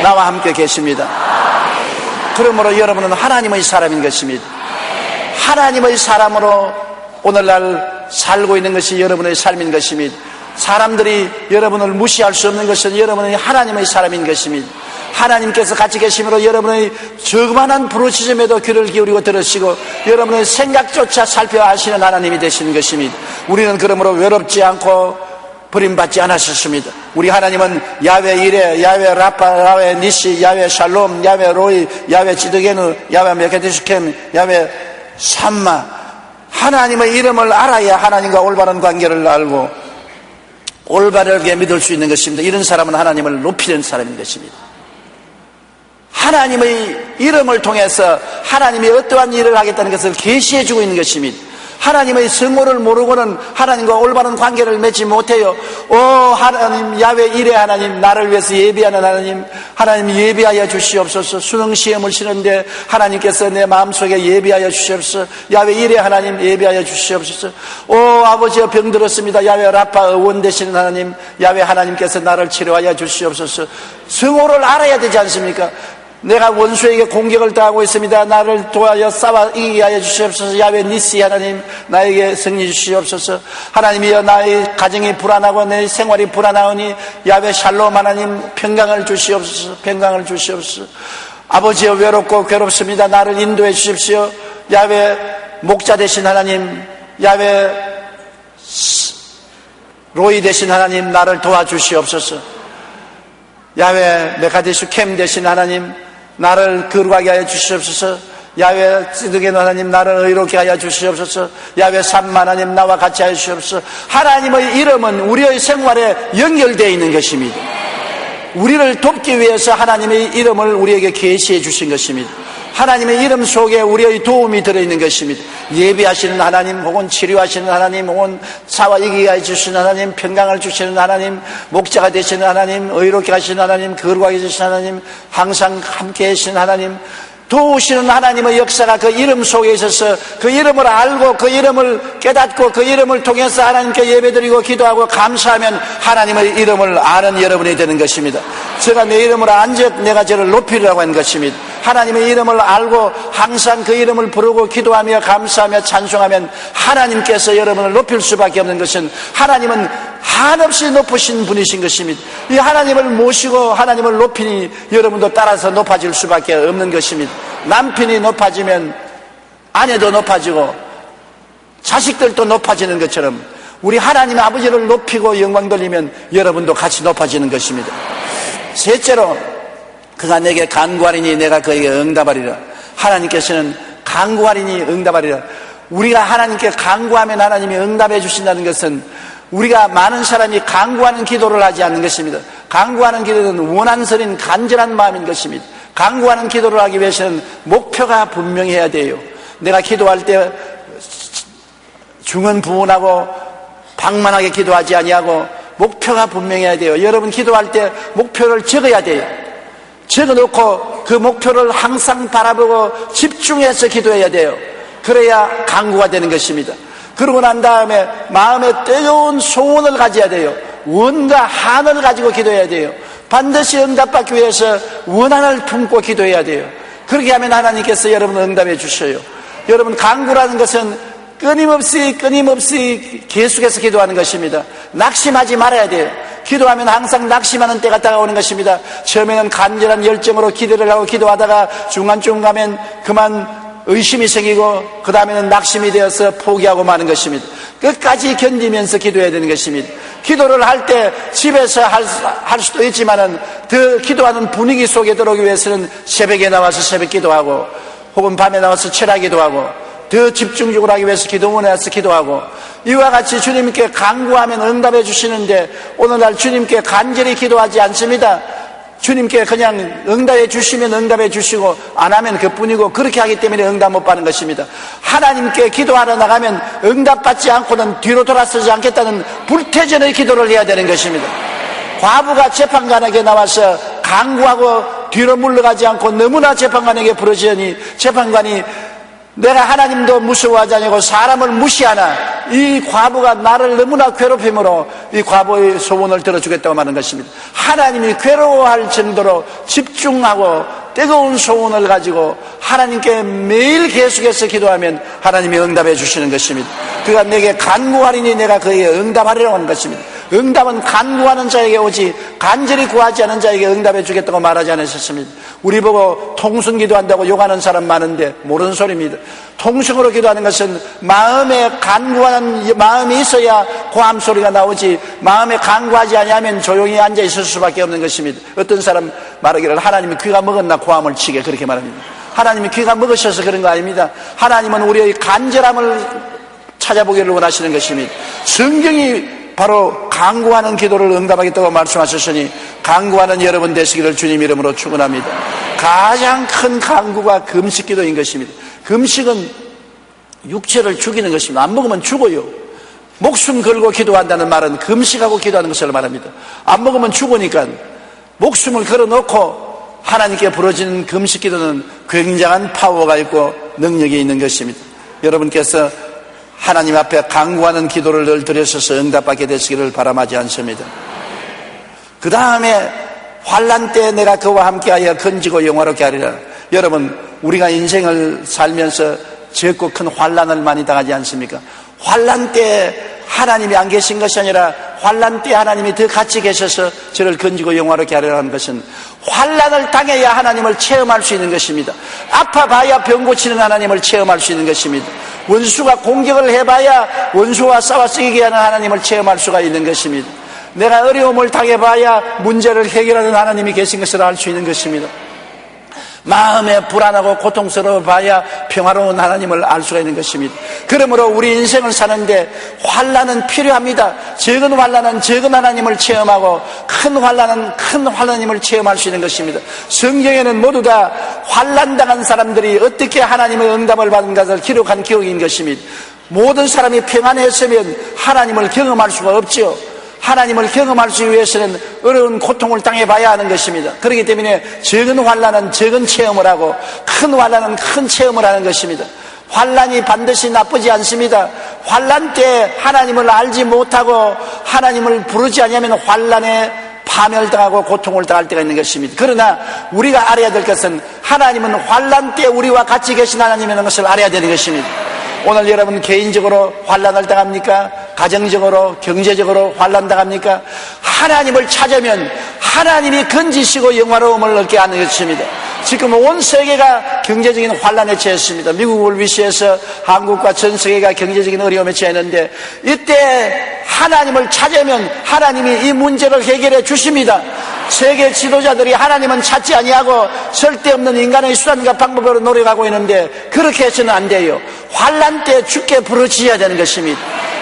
나와 함께 계십니다. 그러므로 여러분은 하나님의 사람인 것입니다. 하나님의 사람으로 오늘날 살고 있는 것이 여러분의 삶인 것입니다. 사람들이 여러분을 무시할 수 없는 것은 여러분이 하나님의 사람인 것입니다. 하나님께서 같이 계심으로 여러분의 조그만한 부르짖음에도 귀를 기울이고 들으시고 여러분의 생각조차 살펴하시는 하나님이 되시는 것입니다. 우리는 그러므로 외롭지 않고 버림받지 않았습니다. 우리 하나님은 야훼 이레, 야훼 라파, 야훼 니시, 야훼 샬롬, 야훼 로이, 야훼 지드게누, 야훼 메카디슈 캠, 야훼 삼마. 하나님의 이름을 알아야 하나님과 올바른 관계를 알고 올바르게 믿을 수 있는 것입니다. 이런 사람은 하나님을 높이는 사람인 것입니다. 하나님의 이름을 통해서 하나님이 어떠한 일을 하겠다는 것을 계시해 주고 있는 것입니다. 하나님의 성호를 모르고는 하나님과 올바른 관계를 맺지 못해요. 하나님, 야훼 이레 하나님, 나를 위해서 예비하는 하나님, 하나님 예비하여 주시옵소서. 수능시험을 치는데 하나님께서 내 마음속에 예비하여 주시옵소서. 야훼 이레 하나님, 예비하여 주시옵소서. 아버지여, 병들었습니다. 야훼 라파, 의원 되시는 하나님, 야훼 하나님께서 나를 치료하여 주시옵소서. 성호를 알아야 되지 않습니까? 내가 원수에게 공격을 당하고 있습니다. 나를 도와여 싸워 이기게 하여 주시옵소서. 야훼 니시 하나님, 나에게 승리 주시옵소서. 하나님이여, 나의 가정이 불안하고 내 생활이 불안하오니 야훼 샬롬 하나님, 평강을 주시옵소서. 평강을 주시옵소서. 아버지여, 외롭고 괴롭습니다. 나를 인도해 주십시오. 야훼 목자 되신 하나님, 야훼 로이 되신 하나님, 나를 도와주시옵소서. 야훼 메카데슈 캠 되신 하나님, 나를 거룩하게 하여 주시옵소서. 야훼 찌드겐 하나님, 나를 의롭게 하여 주시옵소서. 야훼 삼 하나님, 나와 같이 하여 주시옵소서. 하나님의 이름은 우리의 생활에 연결되어 있는 것입니다. 우리를 돕기 위해서 하나님의 이름을 우리에게 계시해 주신 것입니다. 하나님의 이름 속에 우리의 도움이 들어있는 것입니다. 예비하시는 하나님, 혹은 치료하시는 하나님, 혹은 싸워 이기게 해주시는 하나님, 평강을 주시는 하나님, 목자가 되시는 하나님, 의롭게 하시는 하나님, 거룩하게 해주시는 하나님, 항상 함께 하시는 하나님, 도우시는 하나님의 역사가 그 이름 속에 있어서 그 이름을 알고 그 이름을 깨닫고 그 이름을 통해서 하나님께 예배드리고 기도하고 감사하면 하나님의 이름을 아는 여러분이 되는 것입니다. 제가 내 이름을 안즉 내가 저를 높이리라고 한 것입니다. 하나님의 이름을 알고 항상 그 이름을 부르고 기도하며 감사하며 찬송하면 하나님께서 여러분을 높일 수밖에 없는 것은 하나님은 한없이 높으신 분이신 것입니다. 이 하나님을 모시고 하나님을 높이니 여러분도 따라서 높아질 수밖에 없는 것입니다. 남편이 높아지면 아내도 높아지고 자식들도 높아지는 것처럼 우리 하나님 아버지를 높이고 영광 돌리면 여러분도 같이 높아지는 것입니다. 셋째로, 그가 내게 간구하리니 내가 그에게 응답하리라. 하나님께서는 간구하리니 응답하리라. 우리가 하나님께 간구하면 하나님이 응답해 주신다는 것은 우리가 많은 사람이 간구하는 기도를 하지 않는 것입니다. 간구하는 기도는 원한스러운 간절한 마음인 것입니다. 간구하는 기도를 하기 위해서는 목표가 분명해야 돼요. 내가 기도할 때 중언부언하고 방만하게 기도하지 아니하고 목표가 분명해야 돼요. 여러분 기도할 때 목표를 적어야 돼요. 적어놓고 그 목표를 항상 바라보고 집중해서 기도해야 돼요. 그래야 간구가 되는 것입니다. 그러고 난 다음에 마음에 뜨거운 소원을 가져야 돼요. 원과 한을 가지고 기도해야 돼요. 반드시 응답받기 위해서 원한을 품고 기도해야 돼요. 그렇게 하면 하나님께서 여러분을 응답해 주셔요. 여러분, 간구라는 것은 끊임없이 계속해서 기도하는 것입니다. 낙심하지 말아야 돼요. 기도하면 항상 낙심하는 때가 다가오는 것입니다. 처음에는 간절한 열정으로 기도를 하고 기도하다가 중간쯤 가면 그만 의심이 생기고 그 다음에는 낙심이 되어서 포기하고 마는 것입니다. 끝까지 견디면서 기도해야 되는 것입니다. 기도를 할 때 집에서 할 수도 있지만은 더 기도하는 분위기 속에 들어오기 위해서는 새벽에 나와서 새벽 기도하고 혹은 밤에 나와서 철야 기도하고 더 집중적으로 하기 위해서 기도문에 와서 기도하고 이와 같이 주님께 간구하면 응답해 주시는데 오늘날 주님께 간절히 기도하지 않습니다. 주님께 그냥 응답해 주시면 응답해 주시고 안 하면 그뿐이고 그렇게 하기 때문에 응답 못 받는 것입니다. 하나님께 기도하러 나가면 응답받지 않고는 뒤로 돌아서지 않겠다는 불태전의 기도를 해야 되는 것입니다. 과부가 재판관에게 나와서 간구하고 뒤로 물러가지 않고 너무나 재판관에게 부르짖으니 재판관이 내가 하나님도 무서워하지 않고 사람을 무시하나 이 과부가 나를 너무나 괴롭힘으로 이 과부의 소원을 들어주겠다고 말하는 것입니다. 하나님이 괴로워할 정도로 집중하고 뜨거운 소원을 가지고 하나님께 매일 계속해서 기도하면 하나님이 응답해 주시는 것입니다. 그가 내게 간구하리니 내가 그에게 응답하리라고 하는 것입니다. 응답은 간구하는 자에게 오지 간절히 구하지 않은 자에게 응답해 주겠다고 말하지 않으셨습니다. 우리 보고 통성 기도한다고 욕하는 사람 많은데 모르는 소리입니다. 통성으로 기도하는 것은 마음에 간구하는 마음이 있어야 고함 소리가 나오지 마음에 간구하지 아니하면 조용히 앉아 있을 수밖에 없는 것입니다. 어떤 사람 말하기를 하나님이 귀가 먹었나 고함을 치게 그렇게 말합니다. 하나님이 귀가 먹으셔서 그런 거 아닙니다. 하나님은 우리의 간절함을 찾아보기를 원하시는 것입니다. 성경이 바로 간구하는 기도를 응답하겠다고 말씀하셨으니 간구하는 여러분 되시기를 주님 이름으로 축원합니다. 가장 큰 간구가 금식 기도인 것입니다. 금식은 육체를 죽이는 것입니다. 안 먹으면 죽어요. 목숨 걸고 기도한다는 말은 금식하고 기도하는 것을 말합니다. 안 먹으면 죽으니까 목숨을 걸어놓고 하나님께 부러지는 금식 기도는 굉장한 파워가 있고 능력이 있는 것입니다. 여러분께서 하나님 앞에 간구하는 기도를 늘 드려서서 응답받게 되시기를 바람하지 않습니다. 그 다음에 환난 때 내가 그와 함께하여 건지고 영화롭게 하리라. 여러분, 우리가 인생을 살면서 적고 큰 환난을 많이 당하지 않습니까? 환난 때 하나님이 안 계신 것이 아니라 환난 때 하나님이 더 같이 계셔서 저를 건지고 영화롭게 하려는 것은 환난을 당해야 하나님을 체험할 수 있는 것입니다. 아파봐야 병 고치는 하나님을 체험할 수 있는 것입니다. 원수가 공격을 해봐야 원수와 싸워 쓰이게 하는 하나님을 체험할 수가 있는 것입니다. 내가 어려움을 당해봐야 문제를 해결하는 하나님이 계신 것을 알 수 있는 것입니다. 마음에 불안하고 고통스러워 봐야 평화로운 하나님을 알 수가 있는 것입니다. 그러므로 우리 인생을 사는데 환난은 필요합니다. 적은 환난은 적은 하나님을 체험하고 큰 환난은 큰 하나님을 체험할 수 있는 것입니다. 성경에는 모두 다 환난당한 사람들이 어떻게 하나님의 응답을 받은 것을 기록한 기록인 것입니다. 모든 사람이 평안했으면 하나님을 경험할 수가 없죠. 하나님을 경험할 수 위해서는 어려운 고통을 당해봐야 하는 것입니다. 그렇기 때문에 적은 환난은 적은 체험을 하고 큰 환난은 큰 체험을 하는 것입니다. 환난이 반드시 나쁘지 않습니다. 환난 때 하나님을 알지 못하고 하나님을 부르지 않으면 환난에 파멸당하고 고통을 당할 때가 있는 것입니다. 그러나 우리가 알아야 될 것은 하나님은 환난 때 우리와 같이 계신 하나님이라는 것을 알아야 되는 것입니다. 오늘 여러분 개인적으로 환난을 당합니까? 가정적으로, 경제적으로 환난 당합니까? 하나님을 찾으면 하나님이 건지시고 영화로움을 얻게 하는 것입니다. 지금 온 세계가 경제적인 환난에 처했습니다. 미국을 위시해서 한국과 전 세계가 경제적인 어려움에 처했는데 이때 하나님을 찾으면 하나님이 이 문제를 해결해 주십니다. 세계 지도자들이 하나님은 찾지 아니하고 쓸데없는 인간의 수단과 방법으로 노력하고 있는데 그렇게 해서는 안 돼요. 환난 때 주께 부르짖어야 되는 것입니다.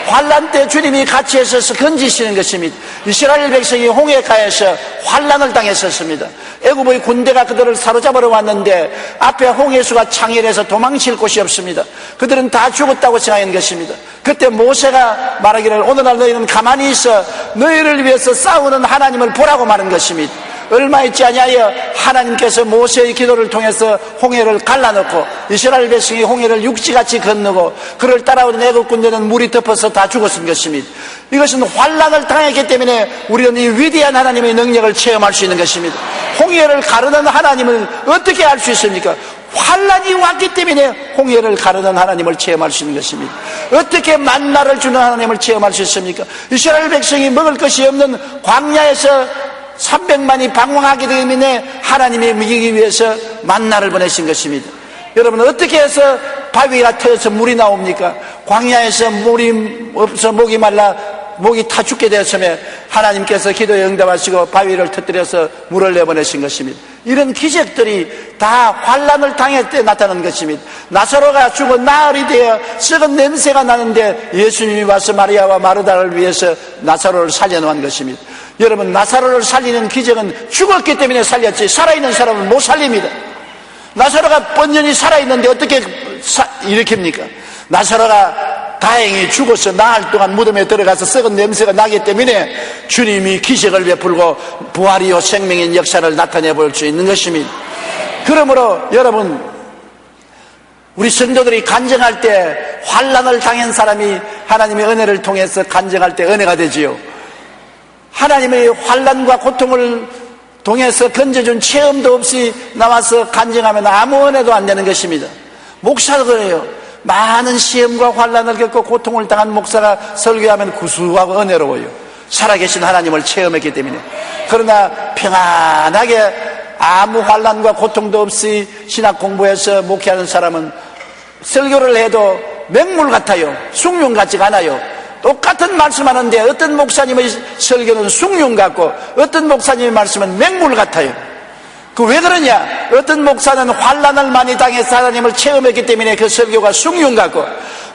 환난 때 주님이 같이 있어서 건지시는 것입니다. 이스라엘 백성이 홍해가에서 환난을 당했었습니다. 애굽의 군대가 그들을 사로잡으러 왔는데 앞에 홍해수가 창렬해서 도망칠 곳이 없습니다. 그들은 다 죽었다고 생각한 것입니다. 그때 모세가 말하기를 오늘날 너희는 가만히 있어 너희를 위해서 싸우는 하나님을 보라고 말한 것입니다. 얼마 있지 아니하여 하나님께서 모세의 기도를 통해서 홍해를 갈라놓고 이스라엘 백성이 홍해를 육지같이 건너고 그를 따라오던 애굽 군대는 물이 덮어서 다 죽었은 것입니다. 이것은 환난을 당했기 때문에 우리는 이 위대한 하나님의 능력을 체험할 수 있는 것입니다. 홍해를 가르는 하나님을 어떻게 알 수 있습니까? 환난이 왔기 때문에 홍해를 가르는 하나님을 체험할 수 있는 것입니다. 어떻게 만나를 주는 하나님을 체험할 수 있습니까? 이스라엘 백성이 먹을 것이 없는 광야에서 300만이 방황하기 때문에 하나님이 먹이기 위해서 만나를 보내신 것입니다. 여러분 어떻게 해서 바위가 터져서 물이 나옵니까? 광야에서 물이 없어 목이 말라 목이 타 죽게 되었으며 하나님께서 기도에 응답하시고 바위를 터뜨려서 물을 내보내신 것입니다. 이런 기적들이 다 환난을 당할 때 나타난 것입니다. 나사로가 죽어 나흘이 되어 썩은 냄새가 나는데 예수님이 와서 마리아와 마르다를 위해서 나사로를 살려놓은 것입니다. 여러분 나사로를 살리는 기적은 죽었기 때문에 살렸지 살아있는 사람은 못 살립니다. 나사로가 번연히 살아있는데 어떻게 일으킵니까? 나사로가 다행히 죽어서 나흘 동안 무덤에 들어가서 썩은 냄새가 나기 때문에 주님이 기적을 베풀고 부활이요 생명인 역사를 나타내 볼 수 있는 것입니다. 그러므로 여러분 우리 성도들이 간증할 때 환난을 당한 사람이 하나님의 은혜를 통해서 간증할 때 은혜가 되지요. 하나님의 환난과 고통을 통해서 건져준 체험도 없이 나와서 간증하면 아무 은혜도 안 되는 것입니다. 목사도 그래요. 많은 시험과 환난을 겪고 고통을 당한 목사가 설교하면 구수하고 은혜로워요. 살아계신 하나님을 체험했기 때문에. 그러나 평안하게 아무 환난과 고통도 없이 신학 공부해서 목회하는 사람은 설교를 해도 맹물 같아요. 숭늉 같지가 않아요. 똑같은 말씀하는데 어떤 목사님의 설교는 숭늉 같고 어떤 목사님의 말씀은 맹물 같아요. 그 왜 그러냐? 어떤 목사는 환난을 많이 당해서 하나님을 체험했기 때문에 그 설교가 숭늉 같고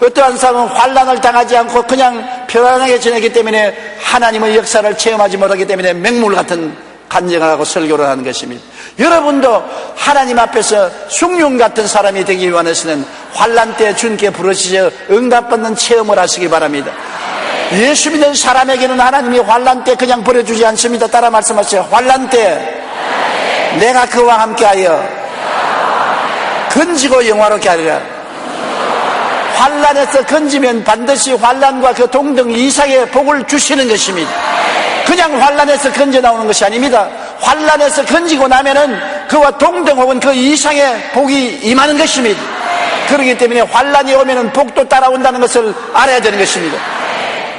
어떠한 사람은 환난을 당하지 않고 그냥 편안하게 지내기 때문에 하나님의 역사를 체험하지 못하기 때문에 맹물 같은 간증을 하고 설교를 하는 것입니다. 여러분도 하나님 앞에서 숭늉 같은 사람이 되기 원해서는 환난 때 주님께 부르시어 응답받는 체험을 하시기 바랍니다. 예수 믿는 사람에게는 하나님이 환난 때 그냥 버려주지 않습니다. 따라 말씀하세요. 환난 때 내가 그와 함께하여 건지고 영화롭게 하리라. 환난에서 건지면 반드시 환난과 그 동등 이상의 복을 주시는 것입니다. 그냥 환난에서 건져 나오는 것이 아닙니다. 환난에서 건지고 나면은 그와 동등 혹은 그 이상의 복이 임하는 것입니다. 그렇기 때문에 환난이 오면은 복도 따라온다는 것을 알아야 되는 것입니다.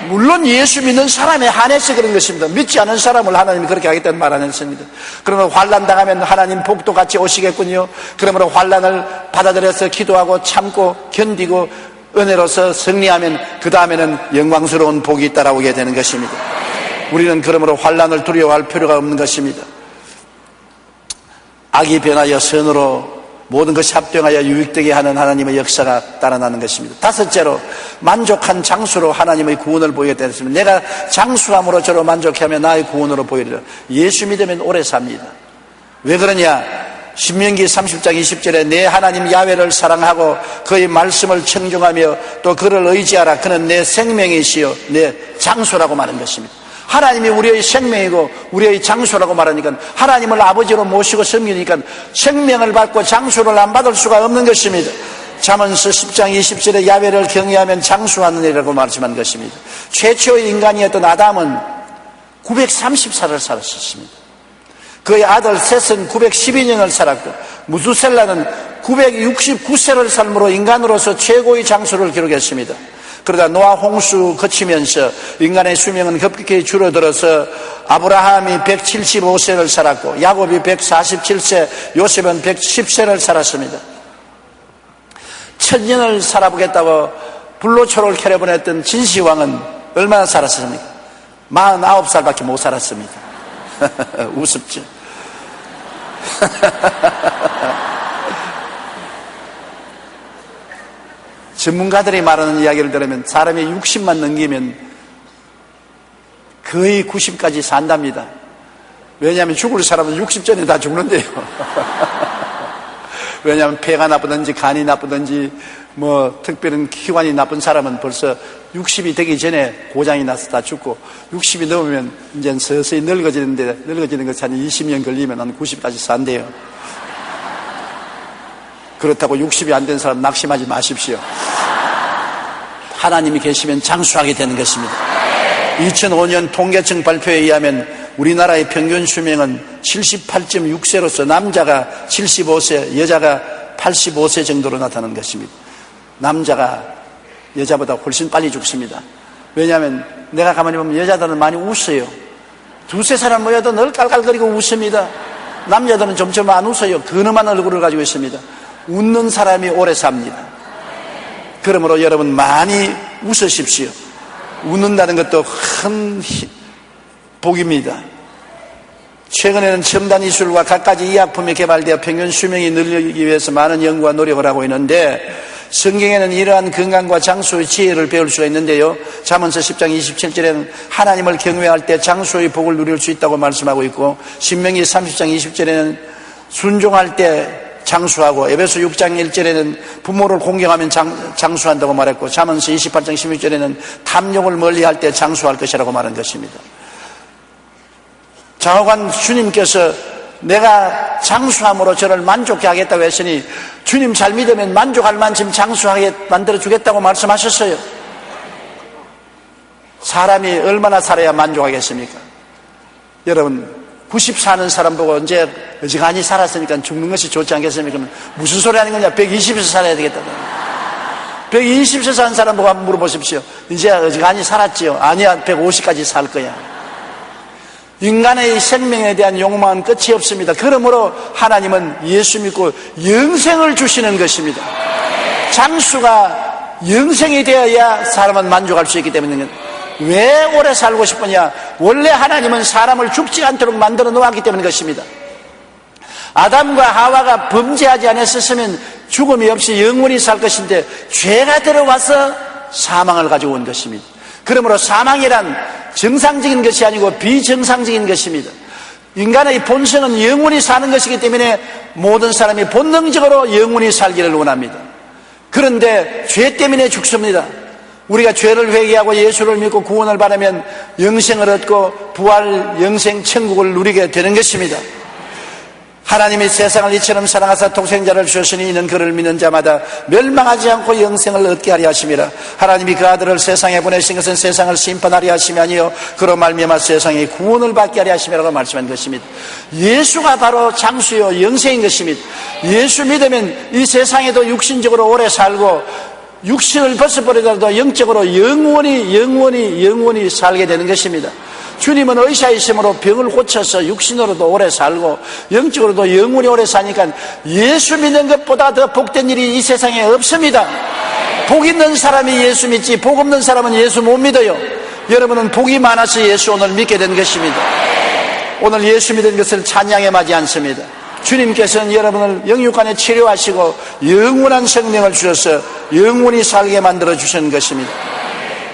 물론 예수 믿는 사람에 한해서 그런 것입니다. 믿지 않은 사람을 하나님이 그렇게 하겠다는 말 안 했습니다. 그러면 환난 당하면 하나님 복도 같이 오시겠군요. 그러므로 환난을 받아들여서 기도하고 참고 견디고 은혜로서 승리하면 그 다음에는 영광스러운 복이 따라오게 되는 것입니다. 우리는 그러므로 환난을 두려워할 필요가 없는 것입니다. 악이 변하여 선으로 모든 것이 합병하여 유익되게 하는 하나님의 역사가 따라나는 것입니다. 다섯째로, 만족한 장수로 하나님의 구원을 보이게 되었습니다. 내가 장수함으로 저로 만족하며 나의 구원으로 보이리라. 예수 믿으면 오래 삽니다. 왜 그러냐? 신명기 30장 20절에 내 하나님 야훼를 사랑하고 그의 말씀을 청종하며 또 그를 의지하라. 그는 내 생명이시요 내 장수라고 말한 것입니다. 하나님이 우리의 생명이고 우리의 장수라고 말하니까 하나님을 아버지로 모시고 섬기니까 생명을 받고 장수를 안 받을 수가 없는 것입니다. 잠언서 10장 20절에 야훼를 경외하면 장수하는 일이라고 말씀한 것입니다. 최초의 인간이었던 아담은 930살을 살았었습니다. 그의 아들 셋은 912년을 살았고 무두셀라는 969세를 삶으로 인간으로서 최고의 장수를 기록했습니다. 그러다 노아 홍수 거치면서 인간의 수명은 급격히 줄어들어서 아브라함이 175세를 살았고 야곱이 147세, 요셉은 110세를 살았습니다. 1000년을 살아보겠다고 불로초를 켜려보냈던 진시황은 얼마나 살았습니까? 49살밖에 못 살았습니다. 우습죠. 전문가들이 말하는 이야기를 들으면 사람이 60만 넘기면 거의 90까지 산답니다. 왜냐하면 죽을 사람은 60 전에 다 죽는데요. 왜냐하면 폐가 나쁘든지 간이 나쁘든지 뭐 특별한 기관이 나쁜 사람은 벌써 60이 되기 전에 고장이 나서 다 죽고 60이 넘으면 이제 서서히 늙어지는데 늙어지는 것이 한 20년 걸리면 한 90까지 산대요. 그렇다고 60이 안 된 사람 낙심하지 마십시오. 하나님이 계시면 장수하게 되는 것입니다. 2005년 통계청 발표에 의하면 우리나라의 평균 수명은 78.6세로서 남자가 75세, 여자가 85세 정도로 나타나는 것입니다. 남자가 여자보다 훨씬 빨리 죽습니다. 왜냐하면 내가 가만히 보면 여자들은 많이 웃어요. 두세 사람 모여도 늘 깔깔거리고 웃습니다. 남자들은 점점 안 웃어요. 근엄한 얼굴을 가지고 있습니다. 웃는 사람이 오래 삽니다. 그러므로 여러분 많이 웃으십시오. 웃는다는 것도 큰 복입니다. 최근에는 첨단 기술과 갖가지 의약품이 개발되어 평균 수명이 늘리기 위해서 많은 연구와 노력을 하고 있는데 성경에는 이러한 건강과 장수의 지혜를 배울 수가 있는데요. 잠언서 10장 27절에는 하나님을 경외할 때 장수의 복을 누릴 수 있다고 말씀하고 있고 신명기 30장 20절에는 순종할 때 장수하고 에베소 6장 1절에는 부모를 공경하면 장수한다고 말했고 잠언서 28장 16절에는 탐욕을 멀리할 때 장수할 것이라고 말한 것입니다. 좌우간 주님께서 내가 장수함으로 저를 만족해 하겠다고 했으니 주님 잘 믿으면 만족할 만큼 장수하게 만들어 주겠다고 말씀하셨어요. 사람이 얼마나 살아야 만족하겠습니까? 여러분 90 사는 사람 보고 이제 어지간히 살았으니까 죽는 것이 좋지 않겠습니까? 무슨 소리 하는 거냐? 120세 살아야 되겠다. 120세 사는 사람 보고 한번 물어보십시오. 이제 어지간히 살았지요? 아니야, 150까지 살 거야. 인간의 생명에 대한 욕망은 끝이 없습니다. 그러므로 하나님은 예수 믿고 영생을 주시는 것입니다. 장수가 영생이 되어야 사람은 만족할 수 있기 때문에 왜 오래 살고 싶으냐? 원래 하나님은 사람을 죽지 않도록 만들어 놓았기 때문인 것입니다. 아담과 하와가 범죄하지 않았었으면 죽음이 없이 영원히 살 것인데 죄가 들어와서 사망을 가지고 온 것입니다. 그러므로 사망이란 정상적인 것이 아니고 비정상적인 것입니다. 인간의 본성은 영원히 사는 것이기 때문에 모든 사람이 본능적으로 영원히 살기를 원합니다. 그런데 죄 때문에 죽습니다. 우리가 죄를 회개하고 예수를 믿고 구원을 받으면 영생을 얻고 부활, 영생, 천국을 누리게 되는 것입니다. 하나님이 세상을 이처럼 사랑하사 독생자를 주셨으니 이는 그를 믿는 자마다 멸망하지 않고 영생을 얻게 하려 하심이라. 하나님이 그 아들을 세상에 보내신 것은 세상을 심판하려 하심이 아니요 그로 말미암아 세상에 구원을 받게 하려 하심이라고 말씀한 것입니다. 예수가 바로 장수요 영생인 것입니다. 예수 믿으면 이 세상에도 육신적으로 오래 살고 육신을 벗어버리더라도 영적으로 영원히 살게 되는 것입니다. 주님은 의사이심으로 병을 고쳐서 육신으로도 오래 살고 영적으로도 영원히 오래 사니까 예수 믿는 것보다 더 복된 일이 이 세상에 없습니다. 복 있는 사람이 예수 믿지 복 없는 사람은 예수 못 믿어요. 여러분은 복이 많아서 예수 오늘 믿게 된 것입니다. 오늘 예수 믿은 것을 찬양에 맞지 않습니다. 주님께서는 여러분을 영육간에 치료하시고 영원한 생명을 주셔서 영원히 살게 만들어 주신 것입니다.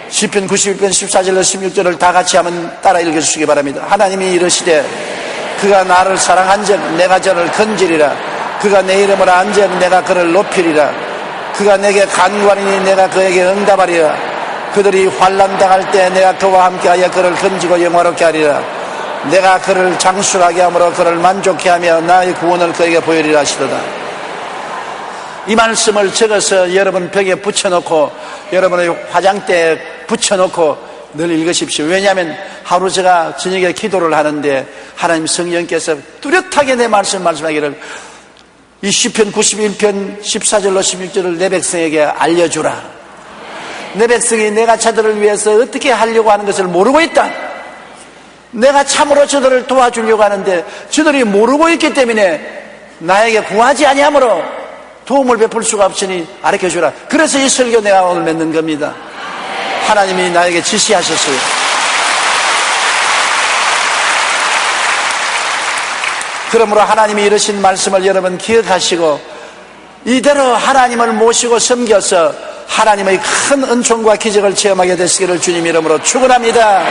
시편 91편 14절로 16절을 다 같이 한번 따라 읽어주시기 바랍니다. 하나님이 이르시되 그가 나를 사랑한즉 내가 저를 건지리라. 그가 내 이름을 안즉 내가 그를 높이리라. 그가 내게 간구하리니 내가 그에게 응답하리라. 그들이 환난 당할 때 내가 그와 함께하여 그를 건지고 영화롭게 하리라. 내가 그를 장수하게 함으로 그를 만족케 하며 나의 구원을 그에게 보이리라 하시도다. 이 말씀을 적어서 여러분 벽에 붙여놓고 여러분의 화장대에 붙여놓고 늘 읽으십시오. 왜냐하면 하루 제가 저녁에 기도를 하는데 하나님 성령께서 뚜렷하게 내 말씀하기를 이 시편 91편 14절로 16절을 내 백성에게 알려주라. 내 백성이 내가 저들을 위해서 어떻게 하려고 하는 것을 모르고 있다. 내가 참으로 저들을 도와주려고 하는데 저들이 모르고 있기 때문에 나에게 구하지 아니하므로 도움을 베풀 수가 없으니 가르쳐주라. 그래서 이 설교 내가 오늘 맺는 겁니다. 하나님이 나에게 지시하셨어요. 그러므로 하나님이 이러신 말씀을 여러분 기억하시고 이대로 하나님을 모시고 섬겨서 하나님의 큰 은총과 기적을 체험하게 되시기를 주님 이름으로 축원합니다.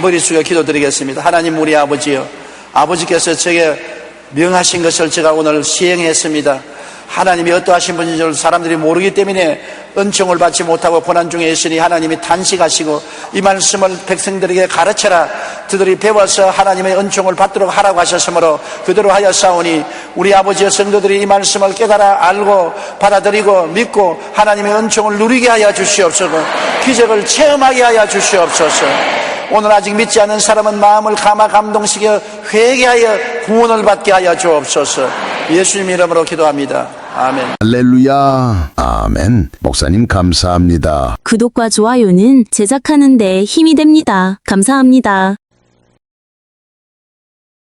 머리 숙여 기도드리겠습니다. 하나님 우리 아버지요, 아버지께서 제게 명하신 것을 제가 오늘 시행했습니다. 하나님이 어떠하신 분인 줄 사람들이 모르기 때문에 은총을 받지 못하고 고난 중에 있으니 하나님이 단식하시고 이 말씀을 백성들에게 가르쳐라. 그들이 배워서 하나님의 은총을 받도록 하라고 하셨으므로 그대로 하여 싸우니 우리 아버지의 성도들이 이 말씀을 깨달아 알고 받아들이고 믿고 하나님의 은총을 누리게 하여 주시옵소서. 기적을 체험하게 하여 주시옵소서. 오늘 아직 믿지 않는 사람은 마음을 감동시켜 회개하여 구원을 받게 하여 주옵소서. 예수님 이름으로 기도합니다. 아멘. 할렐루야. 아멘. 목사님 감사합니다. 구독과 좋아요는 제작하는 데 힘이 됩니다. 감사합니다.